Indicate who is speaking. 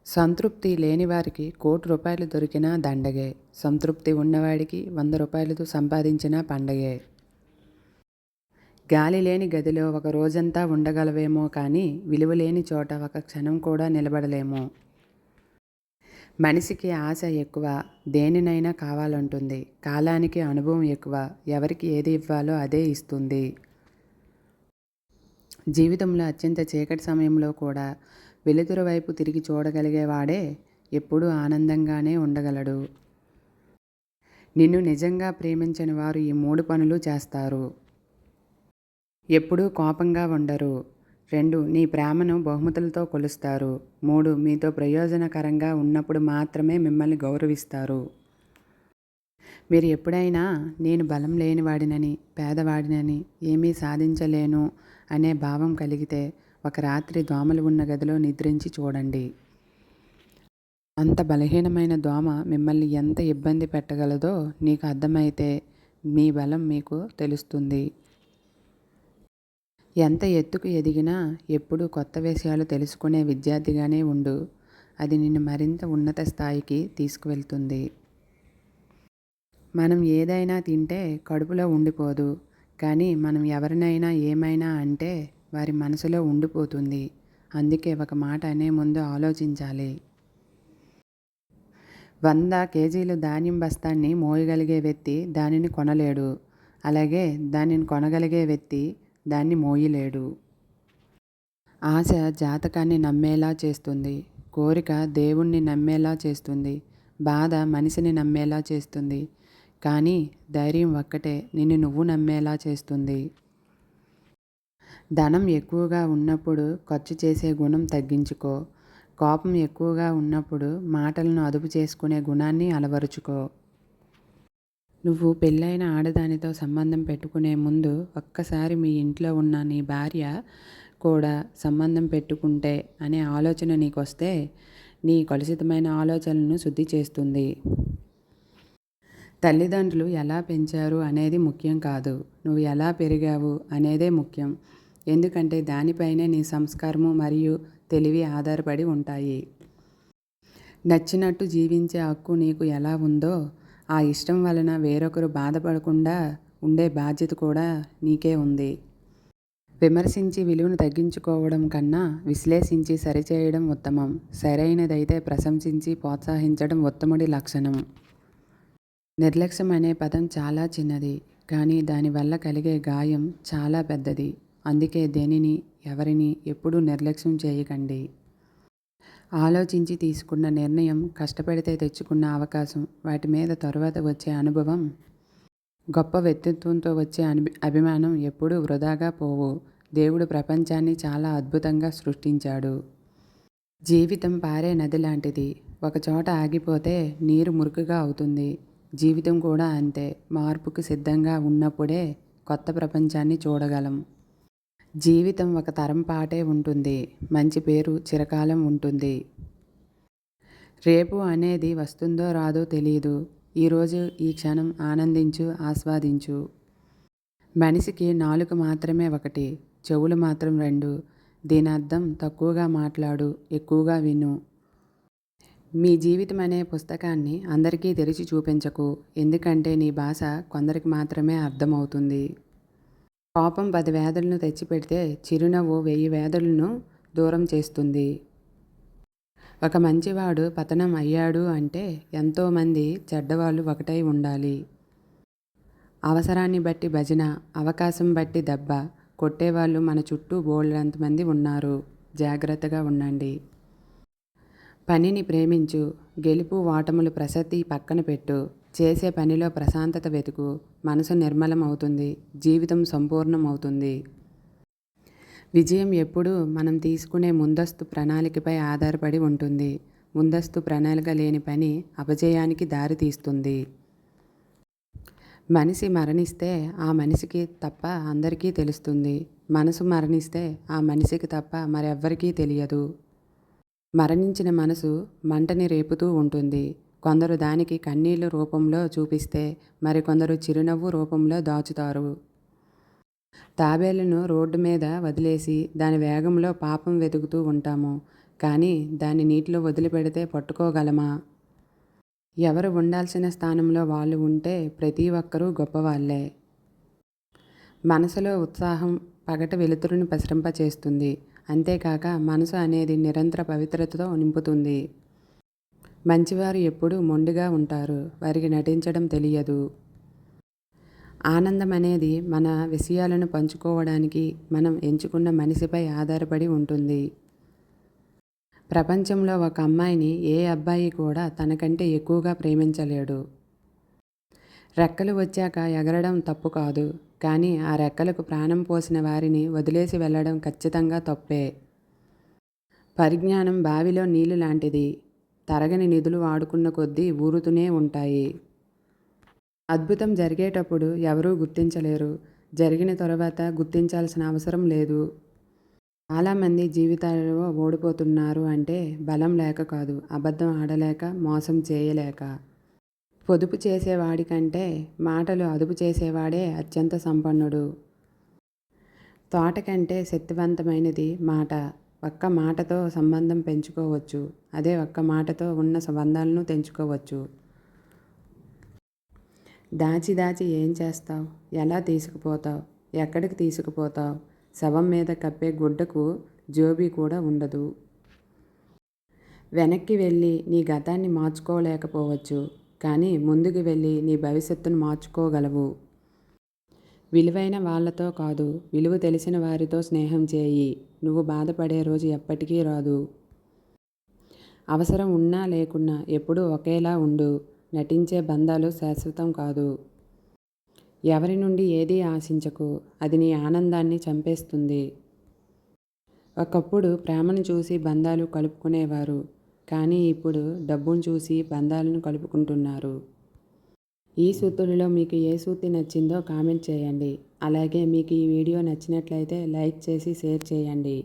Speaker 1: సంతృప్తి లేనివారికి ₹1,00,00,000 దొరికినా దండగే. సంతృప్తి ఉన్నవాడికి ₹100 సంపాదించినా పండగే. గాలి లేని గదిలో ఒక రోజంతా ఉండగలవేమో కానీ విలువలేని చోట ఒక క్షణం కూడా నిలబడలేము. మనిషికి ఆశ ఎక్కువ, దేనినైనా కావాలంటుంది. కాలానికి అనుభవం ఎక్కువ, ఎవరికి ఏది ఇవ్వాలో అదే ఇస్తుంది. జీవితంలో అత్యంత చీకటి సమయంలో కూడా వెలుతురు వైపు తిరిగి చూడగలిగేవాడే ఎప్పుడూ ఆనందంగానే ఉండగలడు. నిన్ను నిజంగా ప్రేమించని వారు ఈ 3 పనులు చేస్తారు. ఎప్పుడూ కోపంగా ఉండరు. 2 నీ ప్రేమను బహుమతులతో కొలుస్తారు. 3 మీతో ప్రయోజనకరంగా ఉన్నప్పుడు మాత్రమే మిమ్మల్ని గౌరవిస్తారు. మీరు ఎప్పుడైనా నేను బలం లేనివాడినని, పేదవాడినని, ఏమీ సాధించలేను అనే భావం కలిగితే ఒక రాత్రి దోమలు ఉన్న గదిలో నిద్రించి చూడండి. అంత బలహీనమైన దోమ మిమ్మల్ని ఎంత ఇబ్బంది పెట్టగలదో నీకు అర్థమైతే మీ బలం మీకు తెలుస్తుంది. ఎంత ఎత్తుకు ఎదిగినా ఎప్పుడూ కొత్త విషయాలు తెలుసుకునే విద్యార్థిగానే ఉండు. అది నిన్ను మరింత ఉన్నత స్థాయికి తీసుకువెళ్తుంది. మనం ఏదైనా తింటే కడుపులో ఉండిపోదు. కానీ మనం ఎవరినైనా ఏమైనా అంటే వారి మనసులో ఉండిపోతుంది. అందుకే ఒక మాట అనే ముందు ఆలోచించాలి. 100 కేజీలు ధాన్యం బస్తాన్ని మోయగలిగే వ్యక్తి దానిని కొనలేడు. అలాగే దానిని కొనగలిగే వ్యక్తి దాన్ని మోయలేడు. ఆశ జాతకాన్ని నమ్మేలా చేస్తుంది. కోరిక దేవుణ్ణి నమ్మేలా చేస్తుంది. బాధ మనిషిని నమ్మేలా చేస్తుంది. కానీ ధైర్యం ఒక్కటే నిన్ను నువ్వు నమ్మేలా చేస్తుంది. ధనం ఎక్కువగా ఉన్నప్పుడు ఖర్చు చేసే గుణం తగ్గించుకో. కోపం ఎక్కువగా ఉన్నప్పుడు మాటలను అదుపు చేసుకునే గుణాన్ని అలవరుచుకో. నువ్వు పెళ్ళైన ఆడదానితో సంబంధం పెట్టుకునే ముందు ఒక్కసారి మీ ఇంట్లో ఉన్న నీ భార్య కూడా సంబంధం పెట్టుకుంటే అనే ఆలోచన నీకొస్తే నీ కలుషితమైన ఆలోచనలను శుద్ధి చేస్తుంది. తల్లిదండ్రులు ఎలా పెంచారు అనేది ముఖ్యం కాదు, నువ్వు ఎలా పెరిగావు అనేదే ముఖ్యం. ఎందుకంటే దానిపైనే నీ సంస్కారము మరియు తెలివి ఆధారపడి ఉంటాయి. నచ్చినట్టు జీవించే హక్కు నీకు ఎలా ఉందో ఆ ఇష్టం వలన వేరొకరు బాధపడకుండా ఉండే బాధ్యత కూడా నీకే ఉంది. విమర్శించి విలువను తగ్గించుకోవడం కన్నా విశ్లేషించి సరిచేయడం ఉత్తమం. సరైనదైతే ప్రశంసించి ప్రోత్సహించడం ఉత్తముడి లక్షణం. నిర్లక్ష్యం అనే పదం చాలా చిన్నది, కానీ దానివల్ల కలిగే గాయం చాలా పెద్దది. అందుకే దేనిని, ఎవరిని ఎప్పుడూ నిర్లక్ష్యం చేయకండి. ఆలోచించి తీసుకున్న నిర్ణయం, కష్టపడితే తెచ్చుకున్న అవకాశం, వాటి మీద తరువాత వచ్చే అనుభవం, గొప్ప వ్యక్తిత్వంతో వచ్చే అభిమానం ఎప్పుడూ వృధాగా పోవు. దేవుడు ప్రపంచాన్ని చాలా అద్భుతంగా సృష్టించాడు. జీవితం పారే నది లాంటిది. ఒకచోట ఆగిపోతే నీరు మురుకుగా అవుతుంది. జీవితం కూడా అంతే. మార్పుకు సిద్ధంగా ఉన్నప్పుడే కొత్త ప్రపంచాన్ని చూడగలం. జీవితం ఒక తరం పాటే ఉంటుంది. మంచి పేరు చిరకాలం ఉంటుంది. రేపు అనేది వస్తుందో రాదో తెలియదు. ఈరోజు ఈ క్షణం ఆనందించు, ఆస్వాదించు. మనిషికి నాలుక మాత్రమే ఒకటి, చెవులు మాత్రం 2. దీని అర్థం తక్కువగా మాట్లాడు, ఎక్కువగా విను. మీ జీవితం అనే పుస్తకాన్ని అందరికీ తెరిచి చూపించకు. ఎందుకంటే నీ భాష కొందరికి మాత్రమే అర్థమవుతుంది. కోపం 10 వ్యాధులను తెచ్చిపెడితే చిరునవ్వు 1000 వ్యాధులను దూరం చేస్తుంది. ఒక మంచివాడు పతనం అయ్యాడు అంటే ఎంతోమంది చెడ్డవాళ్ళు ఒకటై ఉండాలి. అవసరాన్ని బట్టి భజన, అవకాశం బట్టి దెబ్బ కొట్టేవాళ్ళు మన చుట్టూ బోలెడంతమంది ఉన్నారు. జాగ్రత్తగా ఉండండి. పనిని ప్రేమించు. గెలుపు ఓటములు ప్రసక్తి పక్కన పెట్టు. చేసే పనిలో ప్రశాంతత వెతుకు. మనసు నిర్మలం అవుతుంది. జీవితం సంపూర్ణం అవుతుంది. విజయం ఎప్పుడూ మనం తీసుకునే ముందస్తు ప్రణాళికపై ఆధారపడి ఉంటుంది. ముందస్తు ప్రణాళిక లేని పని అపజయానికి దారి తీస్తుంది. మనిషి మరణిస్తే ఆ మనిషికి తప్ప అందరికీ తెలుస్తుంది. మనసు మరణిస్తే ఆ మనిషికి తప్ప మరెవ్వరికీ తెలియదు. మరణించిన మనసు మంటని రేపుతూ ఉంటుంది. కొందరు దానికి కన్నీళ్ల రూపంలో చూపిస్తే మరికొందరు చిరునవ్వు రూపంలో దాచుతారు. తాబేలును రోడ్డు మీద వదిలేసి దాని వేగంలో పాపం వెతుకుతూ ఉంటాము. కానీ దాన్ని నీటిలో వదిలిపెడితే పట్టుకోగలమా? ఎవరు ఉండాల్సిన స్థానంలో వాళ్ళు ఉంటే ప్రతి ఒక్కరూ గొప్పవాళ్లే. మనసులో ఉత్సాహం పగట వెలుతురుని ప్రసరింపచేస్తుంది. అంతేకాక మనసు అనేది నిరంతర పవిత్రతతో నింపుతుంది. మంచివారు ఎప్పుడూ మొండిగా ఉంటారు. వారికి నటించడం తెలియదు. ఆనందం అనేది మన విషయాలను పంచుకోవడానికి మనం ఎంచుకున్న మనిషిపై ఆధారపడి ఉంటుంది. ప్రపంచంలో ఒక అమ్మాయిని ఏ అబ్బాయి కూడా తనకంటే ఎక్కువగా ప్రేమించలేడు. రెక్కలు వచ్చాక ఎగరడం తప్పు కాదు, కానీ ఆ రెక్కలకు ప్రాణం పోసిన వారిని వదిలేసి వెళ్ళడం ఖచ్చితంగా తప్పే. పరిజ్ఞానం బావిలో నీళ్లు లాంటిది. తరగని నిధులు వాడుకున్న కొద్దీ ఊరుతూనే ఉంటాయి. అద్భుతం జరిగేటప్పుడు ఎవరూ గుర్తించలేరు. జరిగిన తరువాత గుర్తించాల్సిన అవసరం లేదు. చాలామంది జీవితాలలో ఓడిపోతున్నారు అంటే బలం లేక కాదు, అబద్ధం ఆడలేక, మోసం చేయలేక. పొదుపు చేసేవాడి కంటే మాటలు అదుపు చేసేవాడే అత్యంత సంపన్నుడు. తోట కంటే శక్తివంతమైనది మాట. ఒక్క మాటతో సంబంధం పెంచుకోవచ్చు. అదే ఒక్క మాటతో ఉన్న సంబంధాలను తెంచుకోవచ్చు. దాచి దాచి ఏం చేస్తావు? ఎలా తీసుకుపోతావు? ఎక్కడికి తీసుకుపోతావు? శవం మీద కప్పే గుడ్డకు జోబీ కూడా ఉండదు. వెనక్కి వెళ్ళి నీ గతాన్ని మార్చుకోలేకపోవచ్చు, కానీ ముందుకు వెళ్ళి నీ భవిష్యత్తును మార్చుకోగలవు. విలువైన వాళ్ళతో కాదు, విలువ తెలిసిన వారితో స్నేహం చేయి. నువ్వు బాధపడే రోజు ఎప్పటికీ రాదు. అవసరం ఉన్నా లేకున్నా ఎప్పుడూ ఒకేలా ఉండు. నటించే బంధాలు శాశ్వతం కాదు. ఎవరి నుండి ఏదీ ఆశించకు, అది నీ ఆనందాన్ని చంపేస్తుంది. ఒకప్పుడు ప్రేమను చూసి బంధాలు కలుపుకునేవారు, కానీ ఇప్పుడు డబ్బును చూసి బంధాలను కలుపుకుంటున్నారు. ఈ సూత్రులలో మీకు ఏ సూత్రి నచ్చిందో కామెంట్ చేయండి. అలాగే మీకు ఈ వీడియో నచ్చినట్లయితే లైక్ చేసి షేర్ చేయండి.